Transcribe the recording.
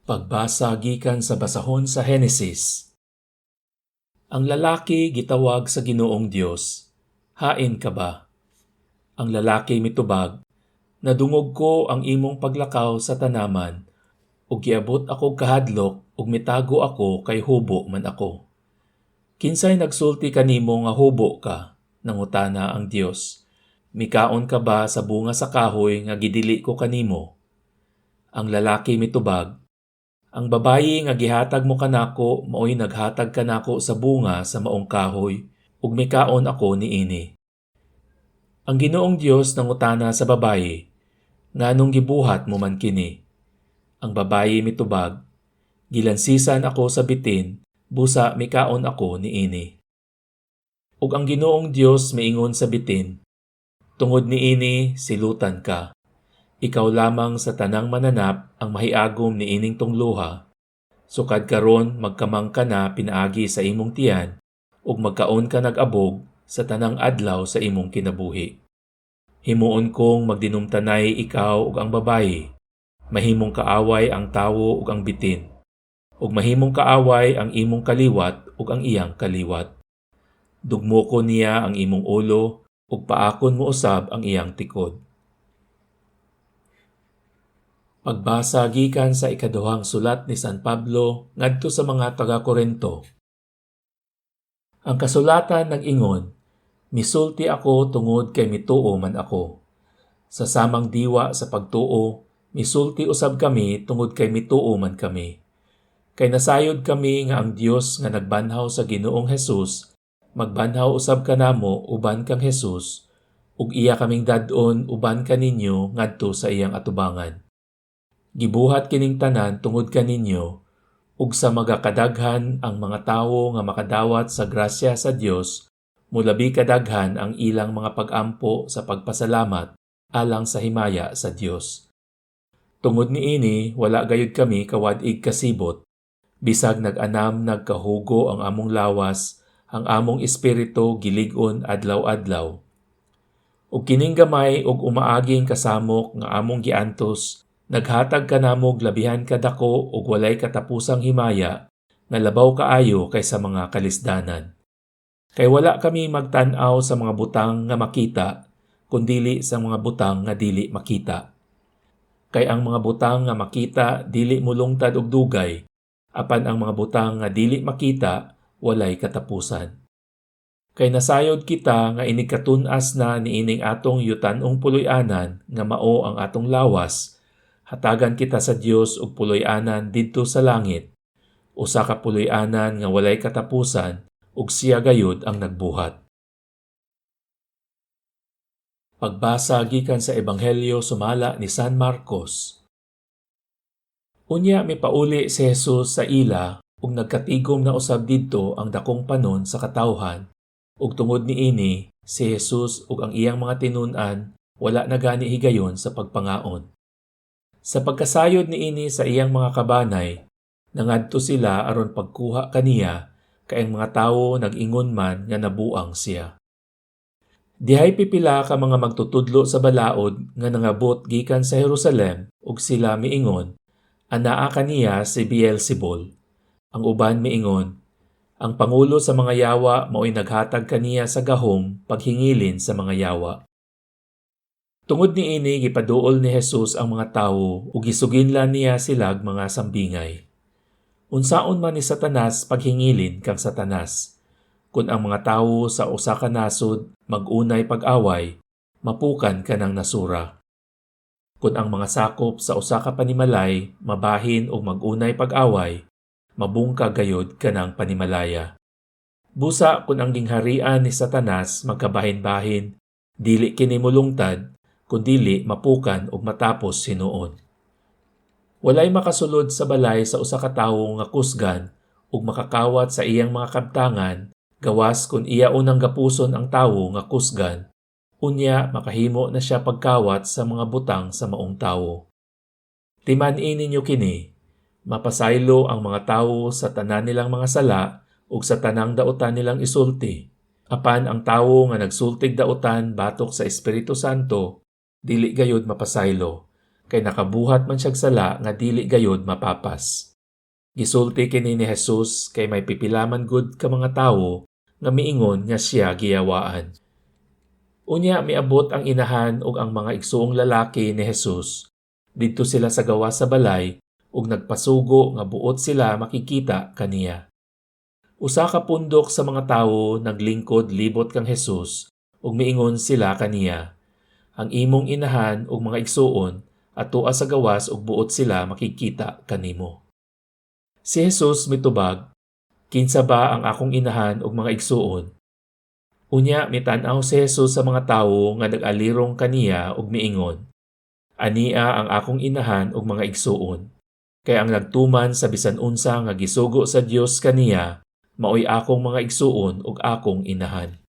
Pagbasa gikan sa basahon sa Henesis. Ang lalaki gitawag sa Ginoong Dios, hain ka ba? Ang lalaki mitubag, nadungog ko ang imong paglakaw sa tanaman, ug giabot ako kahadlok ug mitago ako kay hubo man ako. Kinsay nagsulti kanimo nga hubo ka? Nangutana ang Dios. Mikaon ka ba sa bunga sa kahoy nga gidili ko kanimo? Ang lalaki mitubag, ang babayi nga gihatag mo kanako maoy naghatag kanako sa bunga sa maong kahoy ug mikaon ako niini. Ang Ginoong Dios nangutana sa babayi, nganong gibuhat mo man kini? Ang babayi mitubag, gilansisan ako sa bitin, busa mikaon ako niini. Ug ang Ginoong Dios miingon sa bitin, tungod niini silutan ka. Ikaw lamang sa tanang mananap ang mahiagom ni ining tungluha. Sukad karon magkamang ka na pinaagi sa imong tiyan ug magkaon ka nag-abog sa tanang adlaw sa imong kinabuhi. Himuon kong magdinumtanay ikaw ug ang babayi. Mahimong kaaway ang tawo ug ang bitin. Ug mahimong kaaway ang imong kaliwat ug ang iyang kaliwat. Dugmo ko niya ang imong ulo ug paakon mo usab ang iyang tikod. Pagbasa gikan sa ikaduhang sulat ni San Pablo ngadto sa mga taga-Korinto. Ang kasulatan nag-ingon, misulti ako tungod kay mituo man ako. Sa samang diwa sa pagtuo, misulti usab kami tungod kay mituo man kami. Kay nasayod kami nga ang Dios nga nagbanhaw sa Ginoong Hesus, magbanhaw usab kanamo uban kang Hesus, ug iya kaming dad-on uban kaninyo ngadto sa iyang atubangan. Gibuhat kining tanan tungod kaninyo, ug sa magakadaghan ang mga tawo nga makadawat sa grasya sa Dios, mulabi kadaghan ang ilang mga pag-ampo sa pagpasalamat alang sa himaya sa Dios. Tungod niini wala gayud kami kawad-ig kasibot, bisag nag-anam nagkahugo ang among lawas, ang among espiritu gilig-on adlaw-adlaw. Ug kining gamay ug umaaging kasamok nga among giantos, naghatag kanamo labihan kadako ug walay katapusang himaya nga labaw kaayo kaysa mga kalisdanan. Kay wala kami magtan-aw sa mga butang nga makita, kundili sa mga butang nga dili makita. Kay ang mga butang nga makita dili mulungtad og dugay, apan ang mga butang nga dili makita walay katapusan. Kay nasayod kita nga inikatun-as na niining atong yutan-ong puloy-anan nga mao ang atong lawas, hatagan kita sa Dios og puloy-anan didto sa langit, usa ka puloy-anan nga walay katapusan ug siya gayud ang nagbuhat. Pagbasa gikan sa Ebanghelyo sumala ni San Marcos. Unya mipauli si Jesus sa ila ug nagkatigom na usab didto ang dakong panon sa katawhan, ug tungod niini si Jesus ug ang iyang mga tinun-an wala na gani higayon sa pagpangaon. Sa pagkasayod niini sa iyang mga kabanay, nangadto sila aron pagkuha kaniya kay ang mga tawo nag-ingon man nga nabuang siya. Dihay pipila ka mga magtutudlo sa balaod nga nangabot gikan sa Jerusalem ug sila miingon, anaa kaniya si Beelzebul. Ang uban miingon, ang pangulo sa mga yawa mao'y naghatag kaniya sa gahom paghingilin sa mga yawa. Tungod niini gipaduol ni Jesus ang mga tawo ug gisuginlan niya silag mga sambingay. Unsaon man ni Satanas paghingilin kang Satanas? Kun ang mga tawo sa usa ka nasod mag-unay pag-away, mapukan ka ng nasura. Kun ang mga sakop sa usa ka panimalay mabahin og mag-unay pag-away, mabungka gayud ka ng panimalaya. Busa kun ang gingharian ni Satanas magkabahin-bahin, dili kini mulungtad, kundili mapukan ug matapos hinuon. Walay makasulod sa balay sa usa ka tawo nga kusgan ug makakawat sa iyang mga kabtangan, gawas kun iya unang gapuson ang tawo nga kusgan, unya makahimo na siya pagkawat sa mga butang sa maong tawo. Timan-in ninyo kini, mapasaylo ang mga tawo sa tanan nilang mga sala ug sa tanang dautan nilang isulti. Apan ang tawo nga nagsultig dautan batok sa Espiritu Santo, dili gayud mapasaylo, kay nakabuhat man siyag sala nga dili gayod mapapas. Gisulti kini ni Jesus kay may pipilaman gud ka mga tawo nga miingon nga siya giyawaan. Unya miabot ang inahan ug ang mga igsuong lalaki ni Jesus. Didto sila sa gawas sa balay ug nagpasugo nga buot sila makikita kaniya. Usa ka pundok sa mga tawo naglingkod libot kang Jesus ug miingon sila kaniya, ang imong inahan ug mga igsuon atoa sa gawas ug buot sila makikita kanimo. Si Jesus mitubag, kinsa ba ang akong inahan ug mga igsuon? Unya mitan-aw si Jesus sa mga tawo nga nag-alirong kaniya ug miingon, ania ang akong inahan ug mga igsuon. Kay ang nagtuman sa bisan unsa nga gisugo sa Dios kaniya, maoy akong mga igsuon ug akong inahan.